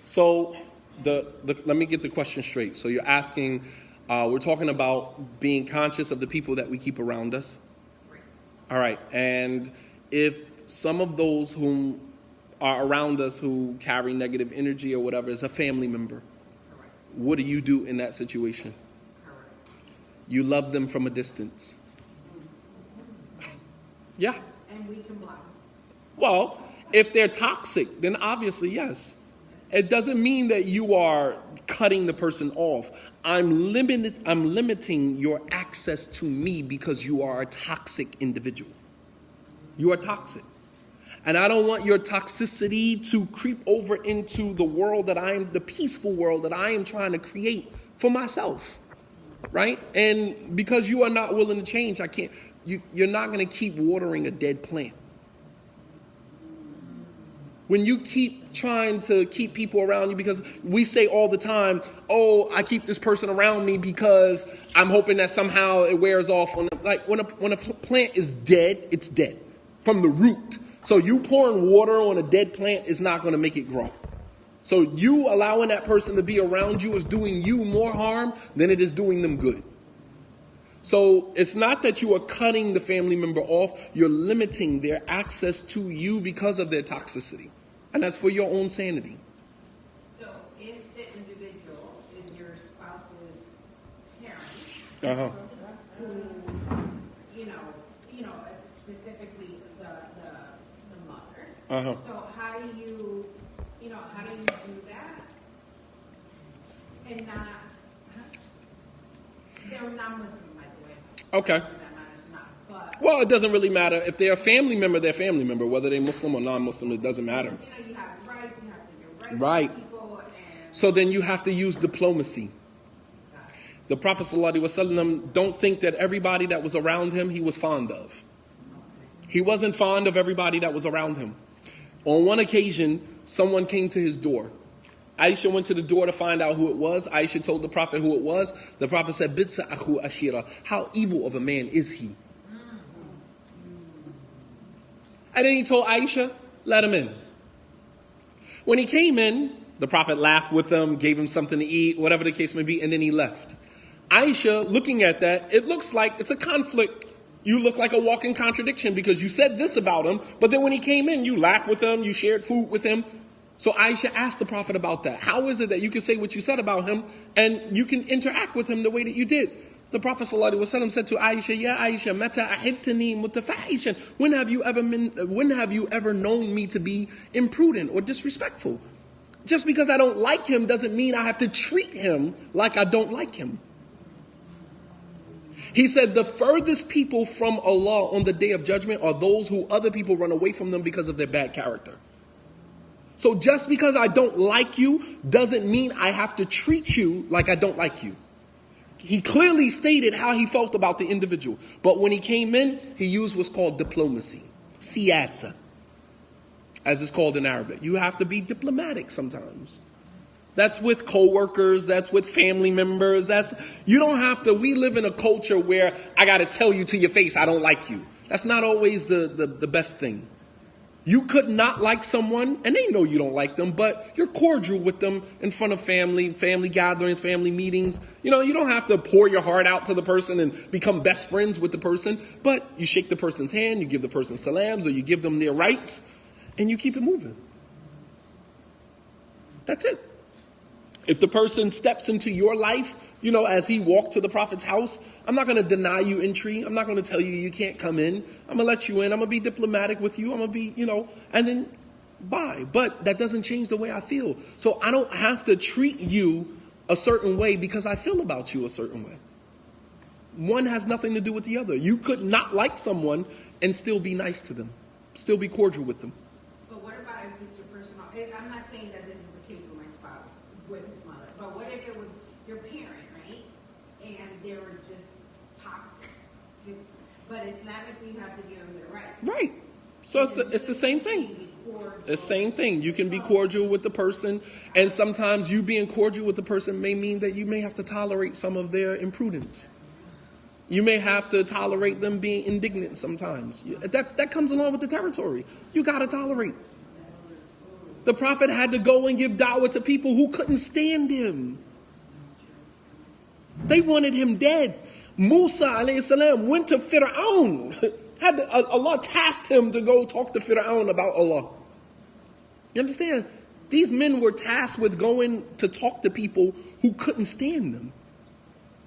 So let me get the question straight. So you're asking, we're talking about being conscious of the people that we keep around us. All right. And if some of those whom are around us who carry negative energy or whatever is a family member, what do you do in that situation? You love them from a distance. Yeah. And we can block. Well, if they're toxic, then obviously, yes. It doesn't mean that you are cutting the person off. I'm limiting your access to me because you are a toxic individual. You are toxic. And I don't want your toxicity to creep over into the world the peaceful world that I am trying to create for myself. Right? And because you are not willing to change, you're not going to keep watering a dead plant. When you keep trying to keep people around you, because we say all the time, oh, I keep this person around me because I'm hoping that somehow it wears off on them. Like when a plant is dead, it's dead from the root. So you pouring water on a dead plant is not going to make it grow. So you allowing that person to be around you is doing you more harm than it is doing them good. So it's not that you are cutting the family member off, you're limiting their access to you because of their toxicity. And that's for your own sanity. So if the individual is your spouse's parent, who, specifically the mother. So how do you do that? And not, they're not Muslim, by the way. Okay. Well, it doesn't really matter. If they're a family member, they're a family member. Whether they're Muslim or non-Muslim, it doesn't matter. You have rights, you have to give rights right. to people. So then you have to use diplomacy. The Prophet ﷺ, don't think that everybody that was around him, he was fond of. He wasn't fond of everybody that was around him. On one occasion, someone came to his door. Aisha went to the door to find out who it was. Aisha told the Prophet who it was. The Prophet said, Bitsa akhu ashira. How evil of a man is he? And then he told Aisha, let him in. When he came in, the Prophet laughed with him, gave him something to eat, whatever the case may be, and then he left. Aisha, looking at that, it looks like it's a conflict. You look like a walking contradiction because you said this about him, but then when he came in, you laughed with him, you shared food with him. So Aisha asked the Prophet about that. How is it that you can say what you said about him and you can interact with him the way that you did? The Prophet ﷺ said to Aisha, Ya Aisha, mata ahidtani mutafahishan. When have you ever known me to be imprudent or disrespectful? Just because I don't like him doesn't mean I have to treat him like I don't like him. He said the furthest people from Allah on the day of judgment are those who other people run away from them because of their bad character. So just because I don't like you doesn't mean I have to treat you like I don't like you. He clearly stated how he felt about the individual. But when he came in, he used what's called diplomacy. Siyasa, as it's called in Arabic. You have to be diplomatic sometimes. That's with coworkers, that's with family members. You don't have to, we live in a culture where I got to tell you to your face, I don't like you. That's not always the best thing. You could not like someone, and they know you don't like them, but you're cordial with them in front of family gatherings, family meetings. You don't have to pour your heart out to the person and become best friends with the person, but you shake the person's hand, you give the person salams, or you give them their rights, and you keep it moving. That's it. If the person steps into your life, as he walked to the Prophet's house, I'm not going to deny you entry. I'm not going to tell you can't come in. I'm going to let you in. I'm going to be diplomatic with you. I'm going to be, and then bye. But that doesn't change the way I feel. So I don't have to treat you a certain way because I feel about you a certain way. One has nothing to do with the other. You could not like someone and still be nice to them, still be cordial with them. But what about if it's your personal, I'm not saying that this is the case with my spouse, with his mother, but what if it was your parent, right? And they were just toxic. But Islamically, you have to give them their right. Right. So it's the same thing. It's the same thing. You can be cordial with the person, and sometimes you being cordial with the person may mean that you may have to tolerate some of their imprudence. You may have to tolerate them being indignant sometimes. That comes along with the territory. You got to tolerate. The Prophet had to go and give da'wah to people who couldn't stand him. They wanted him dead. Musa alayhi salam went to Fir'aun. Allah tasked him to go talk to Fir'aun about Allah. You understand? These men were tasked with going to talk to people who couldn't stand them.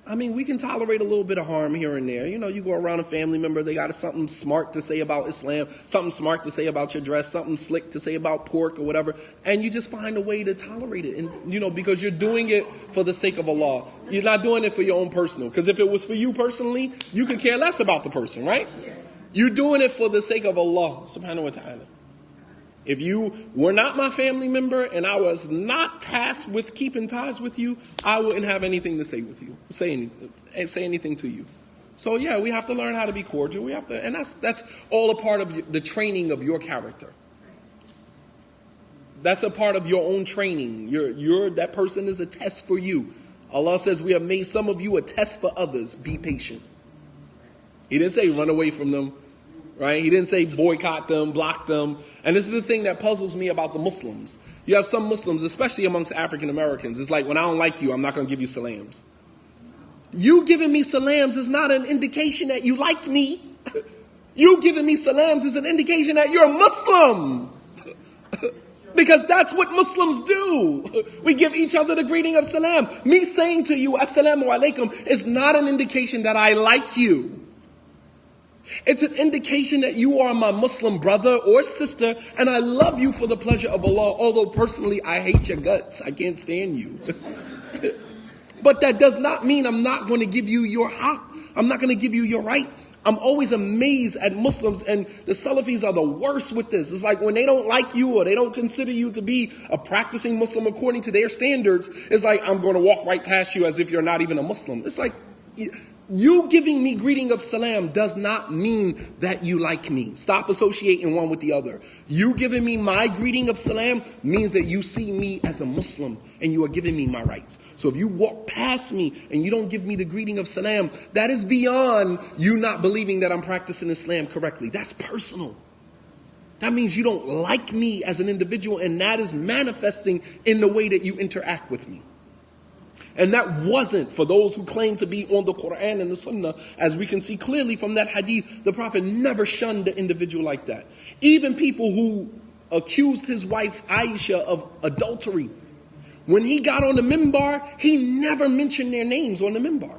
I mean, we can tolerate a little bit of harm here and there. You know, you go around a family member, they got something smart to say about Islam, something smart to say about your dress, something slick to say about pork or whatever, and you just find a way to tolerate it. And, you know, because you're doing it for the sake of Allah. You're not doing it for your own personal. Because if it was for you personally, you could care less about the person, right? You're doing it for the sake of Allah, subhanahu wa ta'ala. If you were not my family member and I was not tasked with keeping ties with you, I wouldn't have anything to say with you, say anything to you. So yeah, we have to learn how to be cordial. We have to, and that's all a part of the training of your character. That's a part of your own training. That person is a test for you. Allah says we have made some of you a test for others. Be patient. He didn't say run away from them. Right? He didn't say boycott them, block them. And this is the thing that puzzles me about the Muslims. You have some Muslims, especially amongst African Americans. It's like, when I don't like you, I'm not going to give you salams. You giving me salams is not an indication that you like me. You giving me salams is an indication that you're a Muslim. Because that's what Muslims do. We give each other the greeting of salam. Me saying to you, assalamu alaikum, is not an indication that I like you. It's an indication that you are my Muslim brother or sister, and I love you for the pleasure of Allah, although personally I hate your guts. I can't stand you. But that does not mean I'm not going to give you your haqq. I'm not going to give you your right. I'm always amazed at Muslims, and the Salafis are the worst with this. It's like when they don't like you or they don't consider you to be a practicing Muslim according to their standards, it's like, I'm going to walk right past you as if you're not even a Muslim. It's like, you giving me greeting of salam does not mean that you like me. Stop associating one with the other. You giving me my greeting of salam means that you see me as a Muslim and you are giving me my rights. So if you walk past me and you don't give me the greeting of salam, that is beyond you not believing that I'm practicing Islam correctly. That's personal. That means you don't like me as an individual, and that is manifesting in the way that you interact with me. And that wasn't for those who claim to be on the Quran and the Sunnah. As we can see clearly from that hadith, the Prophet never shunned the individual like that. Even people who accused his wife Aisha of adultery, when he got on the minbar, he never mentioned their names on the minbar.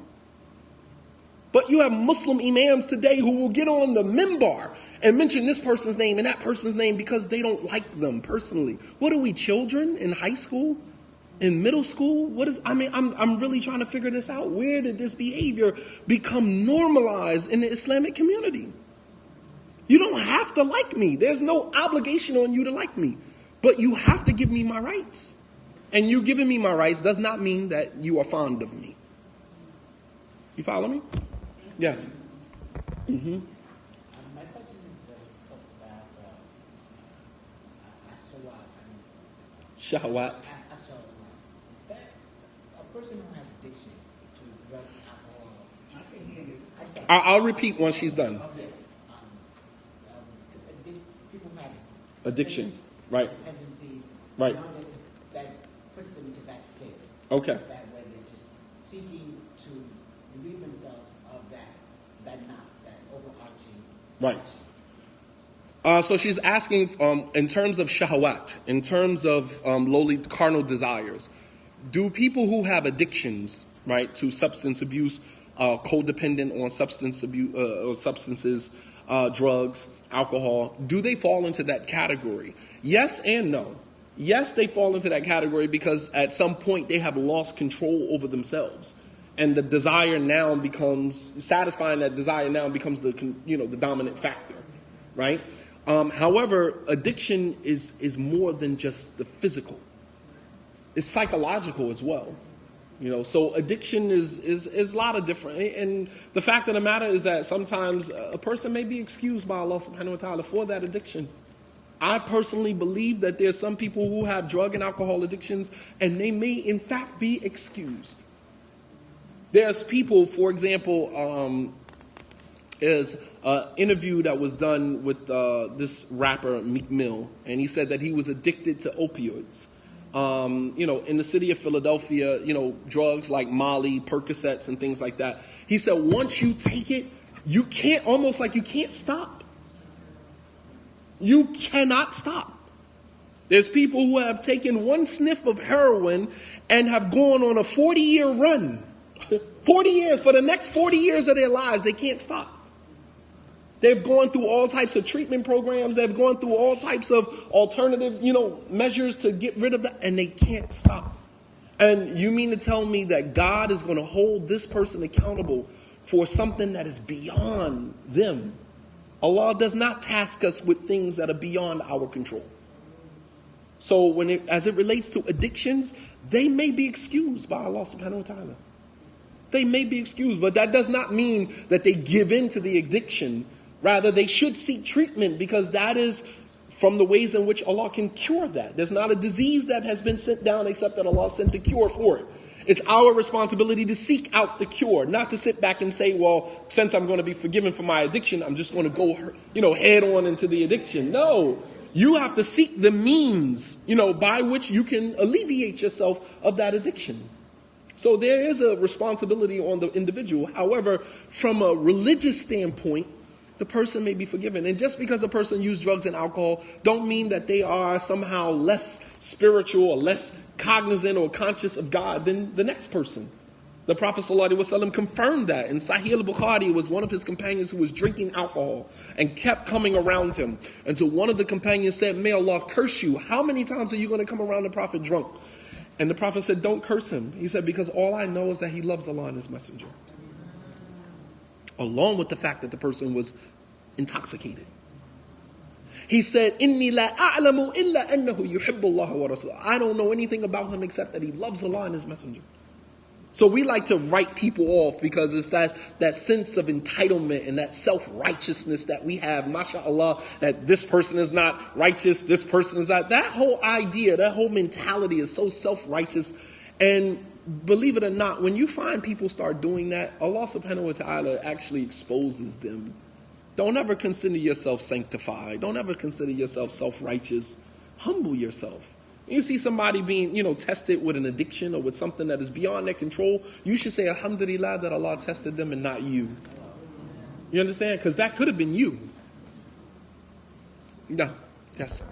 But you have Muslim imams today who will get on the minbar and mention this person's name and that person's name because they don't like them personally. What are we, children in high school? In middle school? I'm really trying to figure this out. Where did this behavior become normalized in the Islamic community? You don't have to like me. There's no obligation on you to like me. But you have to give me my rights. And you giving me my rights does not mean that you are fond of me. You follow me? Yes. Mm-hmm. My question is about Shahwat. A person who has addiction to drugs, alcohol. I can hear you. I'll repeat once she's done. Okay. People who have Addictions. Right. Dependencies. Right. That puts them into that state. Okay. That way they're just seeking to relieve themselves of that overarching. Right. So she's asking in terms of shahwat, in terms of lowly carnal desires. Do people who have addictions, right, to substance abuse, codependent on substance abuse, or substances, drugs, alcohol, do they fall into that category? Yes and no. Yes, they fall into that category because at some point they have lost control over themselves. And the desire now becomes, satisfying that desire now becomes the dominant factor, right? However, addiction is more than just the physical. It's psychological as well. So addiction is a lot of different. And the fact of the matter is that sometimes a person may be excused by Allah subhanahu wa ta'ala for that addiction. I personally believe that there's some people who have drug and alcohol addictions and they may in fact be excused. There's people, for example, is an interview that was done with this rapper Meek Mill, and he said that he was addicted to opioids. In the city of Philadelphia, drugs like Molly, Percocets, and things like that. He said once you take it, you can't stop. You cannot stop. There's people who have taken one sniff of heroin and have gone on a 40-year run. 40 years, for the next 40 years of their lives, they can't stop. They've gone through all types of treatment programs. They've gone through all types of alternative, measures to get rid of that, and they can't stop. And you mean to tell me that God is going to hold this person accountable for something that is beyond them? Allah does not task us with things that are beyond our control. So as it relates to addictions, they may be excused by Allah subhanahu wa ta'ala. They may be excused, but that does not mean that they give in to the addiction. Rather, they should seek treatment, because that is from the ways in which Allah can cure that. There's not a disease that has been sent down except that Allah sent the cure for it. It's our responsibility to seek out the cure, not to sit back and say, well, since I'm going to be forgiven for my addiction, I'm just going to go, head on into the addiction. No, you have to seek the means, by which you can alleviate yourself of that addiction. So there is a responsibility on the individual. However, from a religious standpoint, the person may be forgiven. And just because a person used drugs and alcohol don't mean that they are somehow less spiritual or less cognizant or conscious of God than the next person. The Prophet ﷺ confirmed that. In Sahih al-Bukhari, it was one of his companions who was drinking alcohol and kept coming around him. Until one of the companions said, may Allah curse you. How many times are you going to come around the Prophet drunk? And the Prophet said, don't curse him. He said, because all I know is that he loves Allah and his messenger. Along with the fact that the person was intoxicated. He said, Inni la a'lamu illa annahu yuhibbu Allah wa rasulahu. I don't know anything about him except that he loves Allah and his messenger. So we like to write people off because it's that sense of entitlement and that self-righteousness that we have, mashallah, that this person is not righteous, this person is not. That whole idea, that whole mentality is so self-righteous. And believe it or not, when you find people start doing that, Allah subhanahu wa ta'ala actually exposes them. Don't ever consider yourself sanctified. Don't ever consider yourself self-righteous. Humble yourself. You see somebody being, tested with an addiction or with something that is beyond their control, you should say, alhamdulillah, that Allah tested them and not you. You understand? Because that could have been you. No. Yes.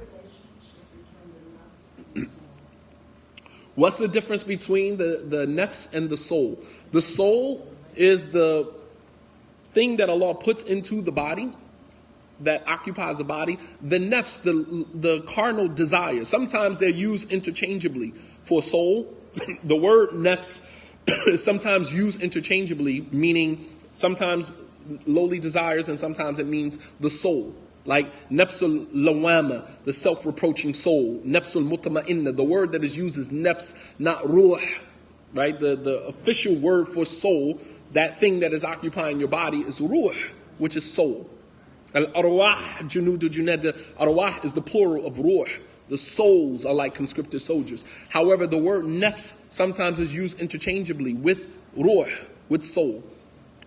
What's the difference between the nafs and the soul? The soul is the thing that Allah puts into the body, that occupies the body. The nafs, the carnal desires. Sometimes they're used interchangeably for soul. The word nafs is sometimes used interchangeably, meaning sometimes lowly desires and sometimes it means the soul. Like nafsul lawama, the self-reproaching soul. Nafsul mutma'inna, the word that is used is nafs, not ruh. Right? The official word for soul, that thing that is occupying your body, is ruh, which is soul. Al-arwah, junudu junada. Arwah is the plural of ruh. The souls are like conscripted soldiers. However, the word nafs sometimes is used interchangeably with ruh, with soul.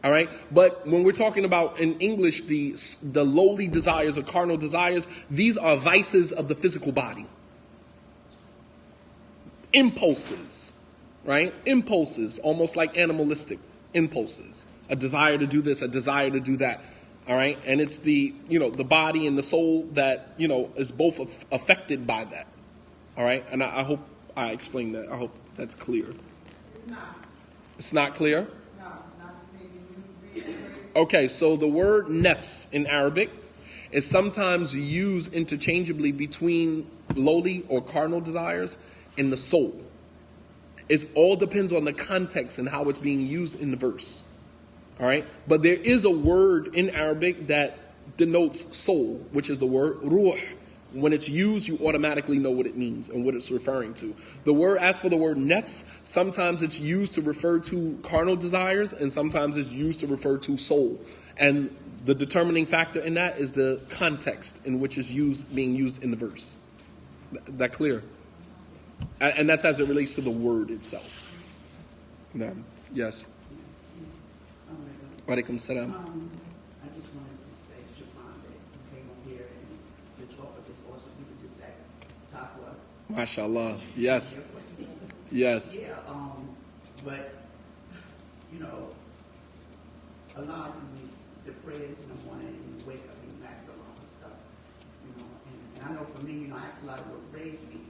All right? But when we're talking about in English, the lowly desires or carnal desires, these are vices of the physical body. Impulses, right? Impulses, almost like animalistic impulses. A desire to do this, a desire to do that. All right. And it's the body and the soul that, is both affected by that. All right. And I hope I explained that. I hope that's clear. It's not. It's not clear? No, not to maybe. Okay. So the word nafs in Arabic is sometimes used interchangeably between lowly or carnal desires and the soul. It all depends on the context and how it's being used in the verse. All right. But there is a word in Arabic that denotes soul, which is the word ruh. When it's used, you automatically know what it means and what it's referring to. As for the word nafs, sometimes it's used to refer to carnal desires and sometimes it's used to refer to soul. And the determining factor in that is the context in which it's being used in the verse. That clear? And that's as it relates to the word itself. Yes. Walaikum salam. I MashaAllah. Yes. Yes. Yeah, but, you know, a lot of the prayers in the morning, and you wake up and you ask a lot of stuff, you know, and I know for me, you know, I ask a lot of what raised me.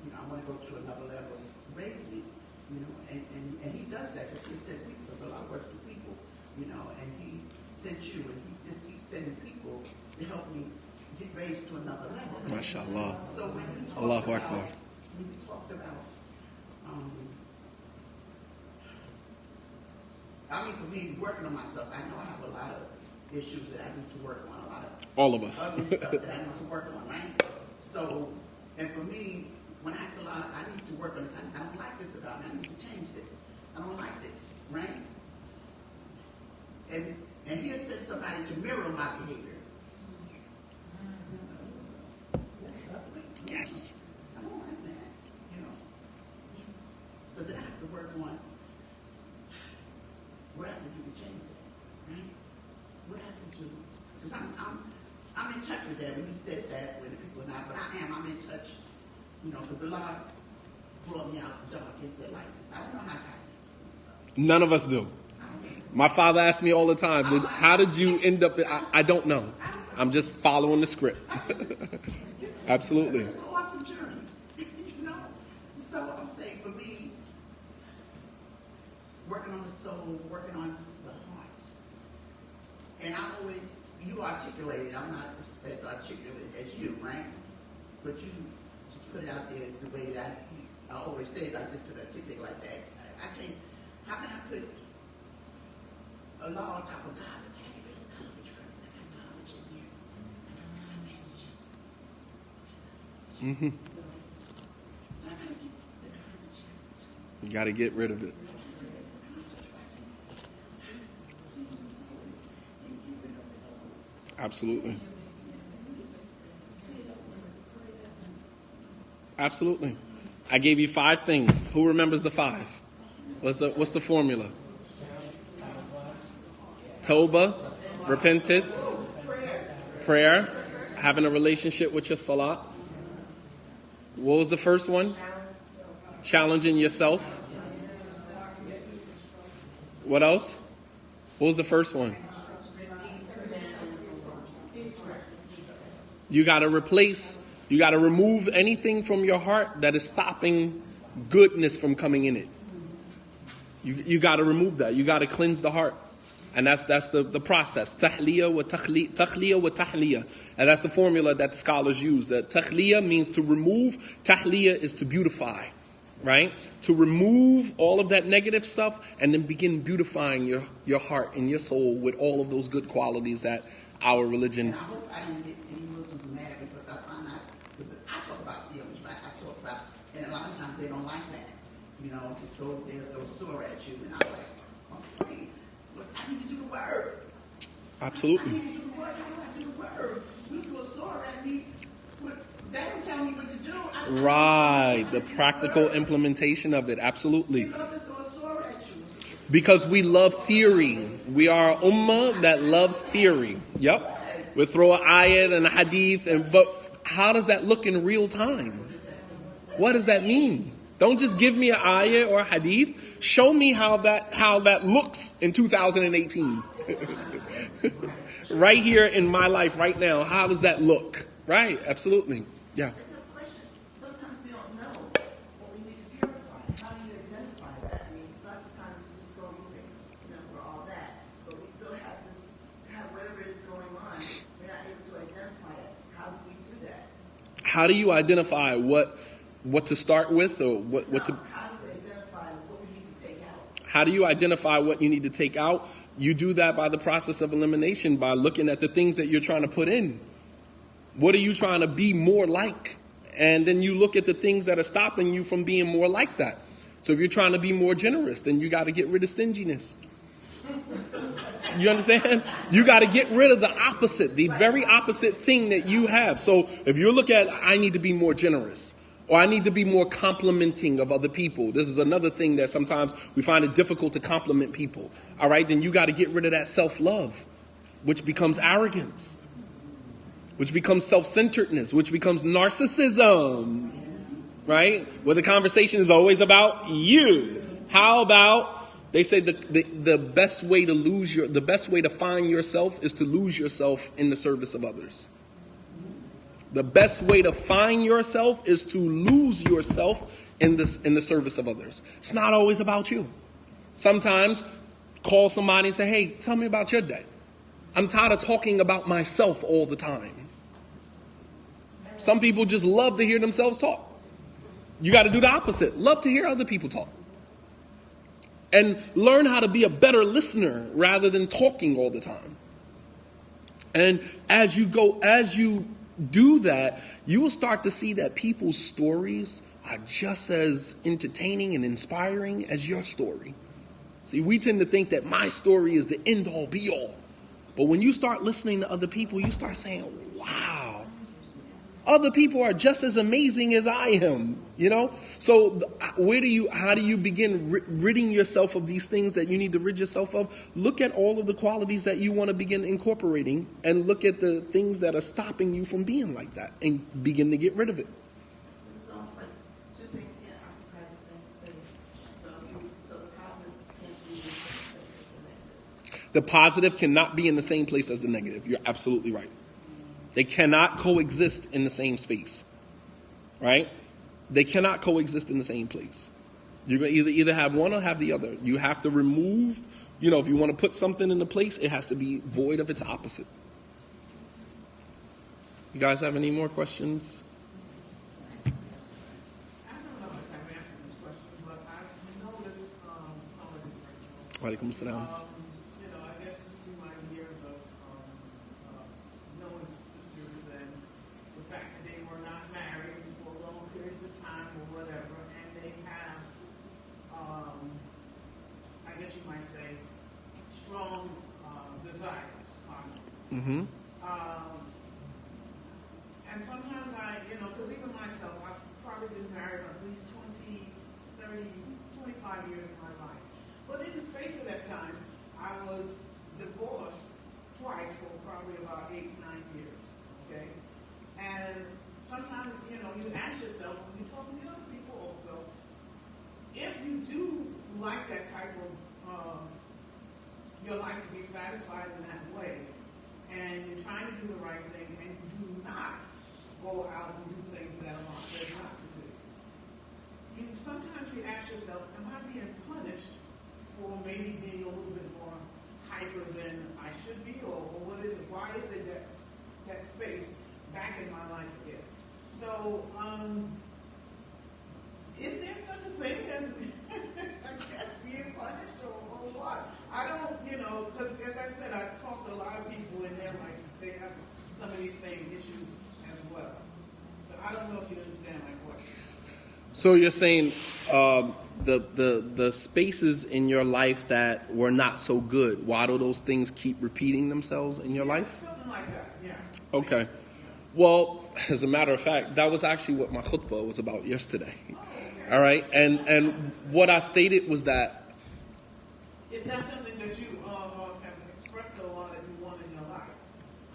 You know, I want to go to another level, raise me, you know, and he does that because he said people, there's a lot of work for people, you know, and he sent you, and he just keeps sending people to help me get raised to another level. MashaAllah. So when you talk Allahu about, Akbar. when you talked about, I mean, for me, working on myself, I know I have a lot of issues that I need to work on, a lot of All of us. other stuff that I need to work on, right? So, and for me, when I ask a lot, I need to work on this. I don't like this about me. I need to change this. I don't like this, right? And he'll send somebody to mirror my behavior. Yes. I don't like that, you know. So then I have to work on what I have to do to change that, right? What I have to do, because I'm in touch with that. When you said that, when the people are not, but I'm in touch, you know, because a lot brought me out the dark into like this. I don't know how I got it. None of us do. My father asked me all the time, how did you end up, I don't know. I'm just following the script. Absolutely. It's an awesome journey, you know. So I'm saying for me, working on the soul, working on the heart, and I always, you articulated, I'm not as articulate as you, right? But you just put it out there the way that I always say it, I just could articulate like that. I can't, how can I put a law on top of God? But I give it a knowledge from it. I got knowledge in here. I don't know how to manage it. Mm-hmm. So I gotta get the garbage out. You got to get rid of it. Absolutely. Absolutely. I gave you 5 things. Who remembers the 5? What's the formula? Tawbah, repentance, prayer, having a relationship with your salat. What was the first one? Challenging yourself. What else? What was the first one? You got to remove anything from your heart that is stopping goodness from coming in it. You got to remove that. You got to cleanse the heart. And that's the process. Tahliya wa tahliya. And that's the formula that the scholars use. That tahliya means to remove. Tahliya is to beautify. Right? To remove all of that negative stuff and then begin beautifying your heart and your soul with all of those good qualities that our religion. And I hope I didn't get any Muslims mad because I find out, because I talk about feelings, right? I talk about, and a lot of times they don't like that. You know, just throw a sword at you, and I'm like, okay, look, I need to do the word. Absolutely. I need to do the word. How do I do the word? You throw a sword at me, but that don't tell me what to do. Right, the practical implementation of it. Absolutely. They love to throw a sword at you. Because we love theory. We are an ummah that loves theory. Yep. We throw an ayat and a hadith, but how does that look in real time? What does that mean? Don't just give me an ayat or a hadith. Show me how that looks in 2018. Right here in my life right now, how does that look? Right, absolutely. Yeah. Sometimes we don't know what we need to purify. How do you identify that? I mean, lots of times we just go moving, we're all that. But we still have whatever is going on, we're not able to identify it. How do we do that? How do you identify what to start with or what to... How do we identify what we need to take out? How do you identify what you need to take out? You do that by the process of elimination, by looking at the things that you're trying to put in. What are you trying to be more like? And then you look at the things that are stopping you from being more like that. So if you're trying to be more generous, then you got to get rid of stinginess. You understand? You got to get rid of the opposite, the very opposite thing that you have. So if you look at, I need to be more generous, or I need to be more complimenting of other people. This is another thing that sometimes we find it difficult to compliment people. All right, then you got to get rid of that self-love, which becomes arrogance, which becomes self-centeredness, which becomes narcissism. right? Where the conversation is always about you. How about, they say the best way to find yourself is to lose yourself in the service of others. The best way to find yourself is to lose yourself in the service of others. It's not always about you. Sometimes call somebody and say, hey, tell me about your day. I'm tired of talking about myself all the time. Some people just love to hear themselves talk. You got to do the opposite. Love to hear other people talk. And learn how to be a better listener rather than talking all the time. And as you do that, you will start to see that people's stories are just as entertaining and inspiring as your story. See, we tend to think that my story is the end all be all. But when you start listening to other people, you start saying, wow, other people are just as amazing as I am, So how do you begin ridding yourself of these things that you need to rid yourself of? Look at all of the qualities that you want to begin incorporating and look at the things that are stopping you from being like that and begin to get rid of it. It's almost like two things can't occupy the same space. So the positive can't be in the same space as the negative. The positive cannot be in the same place as the negative. You're absolutely right. They cannot coexist in the same space, right? They cannot coexist in the same place. You're going to either have one or have the other. You have to remove, if you want to put something in the place, it has to be void of its opposite. You guys have any more questions? I don't know if I'm answering this question, but I've noticed some of the Walaikum salam. I guess through my years of knowing sisters and the fact that they were not married for long periods of time or whatever, and they have, I guess you might say, strong desires, carnal. Mm-hmm. And sometimes because even myself, I've probably been married at least 20, 30, 25 years of my life. But in the space of that time, I was divorced twice for probably about 8, 9 years, okay? And sometimes, you ask yourself, when you're talking to other people also, if you do like that type of, your life to be satisfied in that way, and you're trying to do the right thing, and you do not go out and do things that Allah says not to do. Sometimes you ask yourself, am I being punished for maybe being a little bit more hyper than I should be, or what is it? Why is it that space back in my life again? So, is there such a thing as I guess being punished or what? I don't, because as I said, I've talked to a lot of people and they have some of these same issues as well. So I don't know if you understand my question. So you're saying the spaces in your life that were not so good, why do those things keep repeating themselves in your life? Something like that, yeah. Okay. Well, as a matter of fact, that was actually what my khutbah was about yesterday. Okay. All right? And what I stated was that if that's something that you have expressed to Allah that you want in your life,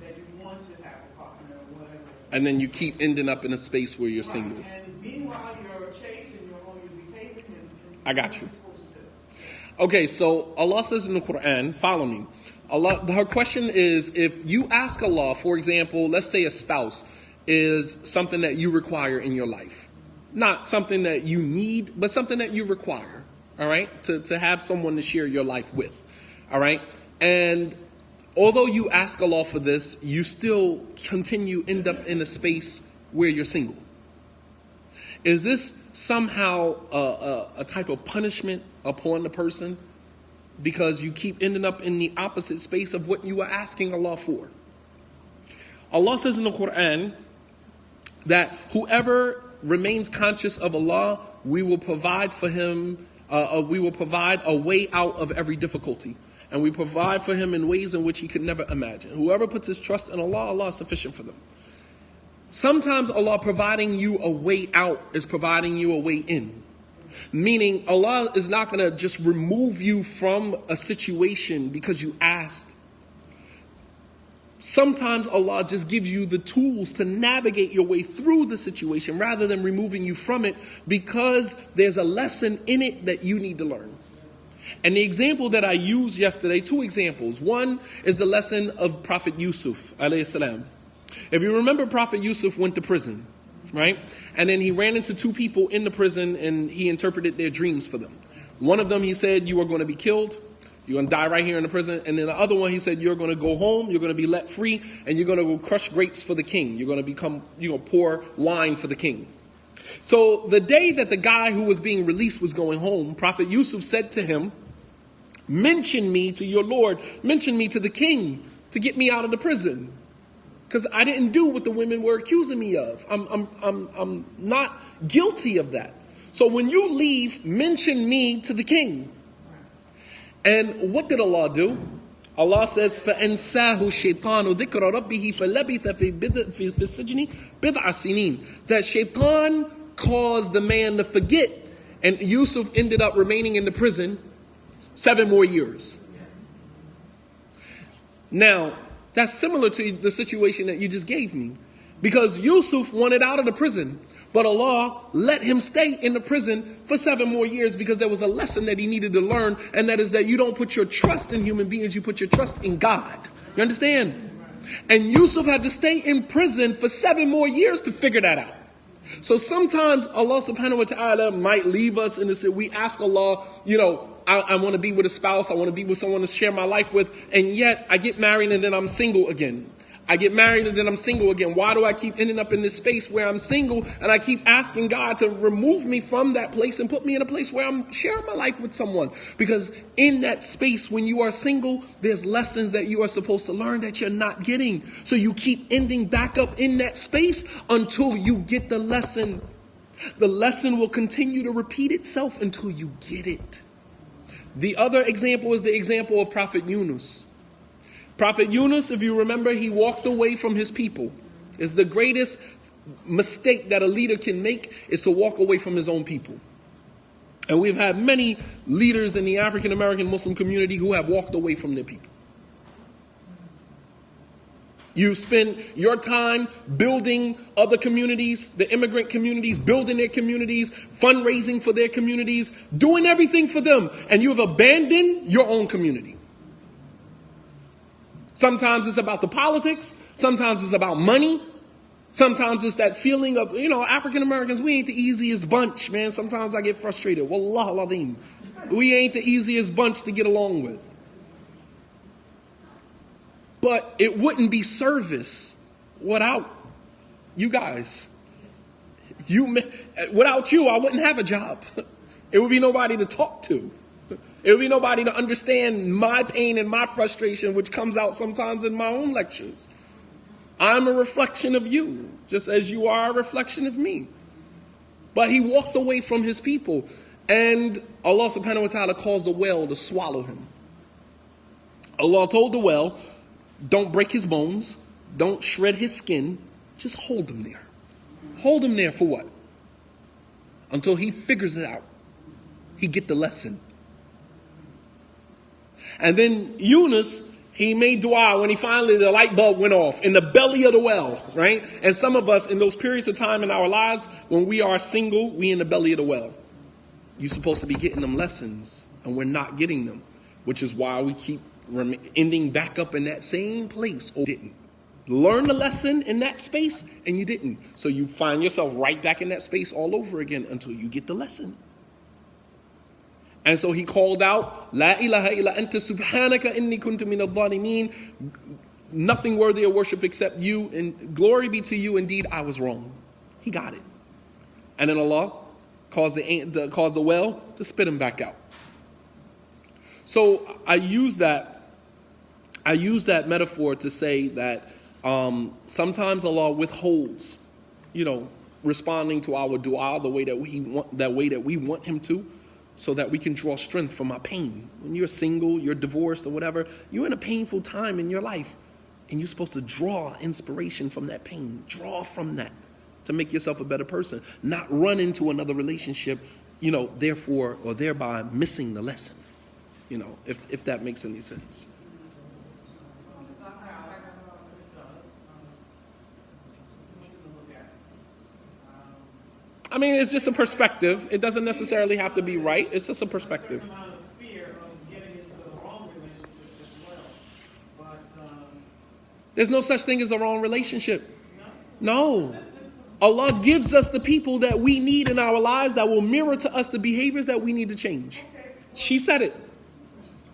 that you want to have a partner or whatever. and then you keep ending up in a space where you're Right. single. And meanwhile, you're chaste and you're on your behaving and I got you. what you're supposed to do. Okay, so Allah says in the Quran, follow me. Her question is, if you ask Allah, for example, let's say a spouse is something that you require in your life. Not something that you need, but something that you require, all right, to have someone to share your life with, all right? And although you ask Allah for this, you still end up in a space where you're single. Is this somehow a type of punishment upon the person because you keep ending up in the opposite space of what you were asking Allah for? Allah says in the Quran that whoever remains conscious of Allah, we will provide for him, we will provide a way out of every difficulty. And we provide for him in ways in which he could never imagine. Whoever puts his trust in Allah, Allah is sufficient for them. Sometimes Allah providing you a way out is providing you a way in. Meaning Allah is not going to just remove you from a situation because you asked. Sometimes Allah just gives you the tools to navigate your way through the situation rather than removing you from it, because there's a lesson in it that you need to learn. And the example that I used yesterday, two examples. One is the lesson of Prophet Yusuf, alayhi salam. If you remember, Prophet Yusuf went to prison, right? And then he ran into two people in the prison and he interpreted their dreams for them. One of them, he said, you are going to be killed. You're going to die right here in the prison. And then the other one, he said, you're going to go home, you're going to be let free, and you're going to go crush grapes for the king. You're going to pour wine for the king. So the day that the guy who was being released was going home, Prophet Yusuf said to him, mention me to your Lord, mention me to the king to get me out of the prison. Because I didn't do what the women were accusing me of. I'm not guilty of that. So when you leave, mention me to the king. And what did Allah do? Allah says, فَأَنْسَاهُ الشَّيْطَانُ ذِكْرَ رَبِّهِ فَلَبِثَ فِي السِّجْنِ بِضْعَ سِنِينَ. That shaitan caused the man to forget, and Yusuf ended up remaining in the prison 7 more years. Now, that's similar to the situation that you just gave me. Because Yusuf wanted out of the prison, but Allah let him stay in the prison for 7 more years because there was a lesson that he needed to learn, and that is that you don't put your trust in human beings, you put your trust in God. You understand? And Yusuf had to stay in prison for 7 more years to figure that out. So sometimes Allah subhanahu wa ta'ala might leave us in this. We ask Allah, I want to be with a spouse, I want to be with someone to share my life with, and yet I get married and then I'm single again. I get married and then I'm single again. Why do I keep ending up in this space where I'm single, and I keep asking God to remove me from that place and put me in a place where I'm sharing my life with someone? Because in that space, when you are single, there's lessons that you are supposed to learn that you're not getting. So you keep ending back up in that space until you get the lesson. The lesson will continue to repeat itself until you get it. The other example is the example of Prophet Yunus. Prophet Yunus, if you remember, he walked away from his people. It's the greatest mistake that a leader can make, is to walk away from his own people. And we've had many leaders in the African American Muslim community who have walked away from their people. You spend your time building other communities, the immigrant communities, building their communities, fundraising for their communities, doing everything for them, and you have abandoned your own community. Sometimes it's about the politics. Sometimes it's about money. Sometimes it's that feeling of, African Americans, we ain't the easiest bunch, man. Sometimes I get frustrated. Wallah al-azim. We ain't the easiest bunch to get along with. But it wouldn't be service without you guys. Without you, I wouldn't have a job. It would be nobody to talk to. It would be nobody to understand my pain and my frustration, which comes out sometimes in my own lectures. I'm a reflection of you, just as you are a reflection of me. But he walked away from his people, and Allah subhanahu wa ta'ala caused the whale to swallow him. Allah told the whale, don't break his bones, don't shred his skin, just hold him there. Hold him there for what? Until he figures it out. He get the lesson. And then Yunus, he made dua when the light bulb went off in the belly of the well, right? And some of us in those periods of time in our lives, when we are single, we in the belly of the well. You're supposed to be getting them lessons, and we're not getting them, which is why we keep ending back up in that same place. Or didn't learn the lesson in that space, and you didn't. So you find yourself right back in that space all over again until you get the lesson. And so he called out, La ilaha illa anta subhanaka inni kuntu min al-zalimin. Nothing worthy of worship except you, and glory be to you, indeed I was wrong. He got it. And then Allah caused the well to spit him back out. So I use that metaphor to say that sometimes Allah withholds, responding to our dua the way that we want him to, so that we can draw strength from our pain. When you're single, you're divorced or whatever, you're in a painful time in your life, and you're supposed to draw inspiration from that pain. Draw from that to make yourself a better person, not run into another relationship, therefore or thereby missing the lesson, if that makes any sense. I mean, it's just a perspective. It doesn't necessarily have to be right. It's just a A perspective. certain amount of fear of getting into the wrong relationship as well. But, There's no such thing as a wrong relationship. No. Allah gives us the people that we need in our lives that will mirror to us the behaviors that we need to change. She said it.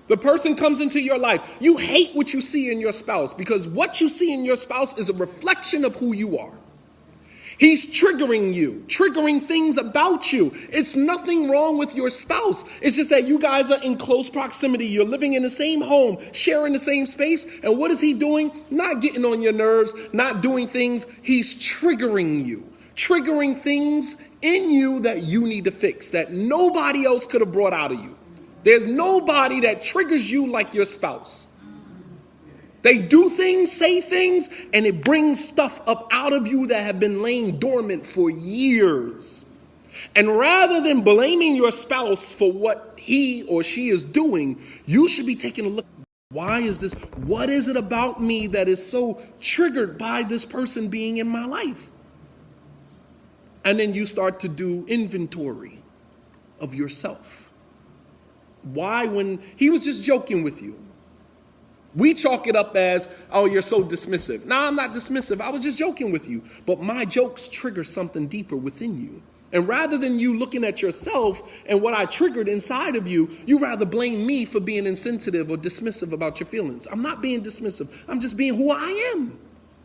The person comes into your life. You hate what you see in your spouse because what you see in your spouse is a reflection of who you are. He's triggering you, triggering things about you. It's nothing wrong with your spouse. It's just that you guys are in close proximity. You're living in the same home, sharing the same space. And what is he doing? Not getting on your nerves, not doing things. He's triggering you, triggering things in you that you need to fix, that nobody else could have brought out of you. There's nobody that triggers you like your spouse. They do things, say things, and it brings stuff up out of you that have been laying dormant for years. And rather than blaming your spouse for what he or she is doing, you should be taking a look. Why is this? What is it about me that is so triggered by this person being in my life? And then you start to do inventory of yourself. Why, when he was just joking with you? We chalk it up as, oh, you're so dismissive. No, I'm not dismissive. I was just joking with you. But my jokes trigger something deeper within you. And rather than you looking at yourself and what I triggered inside of you, you rather blame me for being insensitive or dismissive about your feelings. I'm not being dismissive. I'm just being who I am.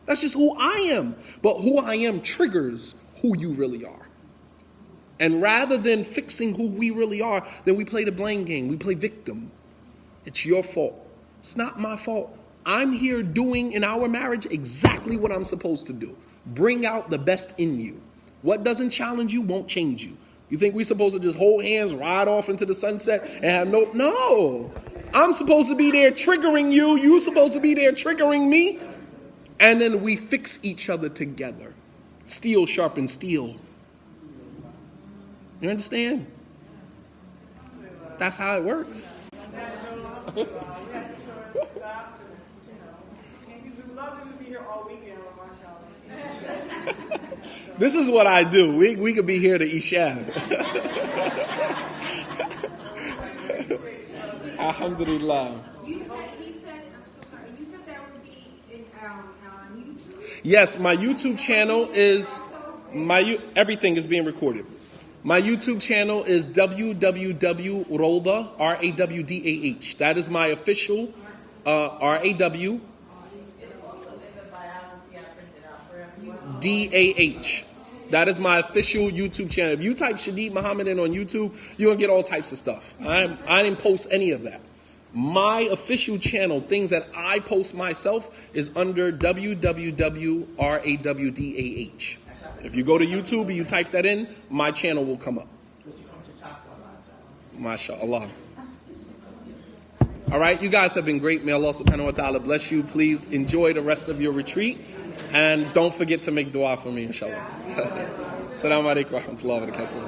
That's just who I am. But who I am triggers who you really are. And rather than fixing who we really are, then we play the blame game. We play victim. It's your fault. It's not my fault. I'm here doing in our marriage exactly what I'm supposed to do. Bring out the best in you. What doesn't challenge you won't change you. You think we're supposed to just hold hands, ride off into the sunset and have no. I'm supposed to be there triggering you. You're supposed to be there triggering me. And then we fix each other together. Steel sharpens steel. You understand? That's how it works. This is what I do. We could be here to Isha. Alhamdulillah. You said, I'm so sorry. You said that would be on YouTube? Yes, my YouTube channel is everything is being recorded. My YouTube channel is www.rawdah, R-A-W-D-A-H. That is my official R-A-W D-A-H. That is my official YouTube channel. If you type Shadeed Muhammad in on YouTube, you're going to get all types of stuff. I didn't post any of that. My official channel, things that I post myself, is under www.rawdah. If you go to YouTube and you type that in, my channel will come up. MashaAllah. All right, you guys have been great. May Allah subhanahu wa ta'ala bless you. Please enjoy the rest of your retreat. And don't forget to make dua for me, inshallah. Assalamu alaikum wa rahmatullahi wa barakatuh.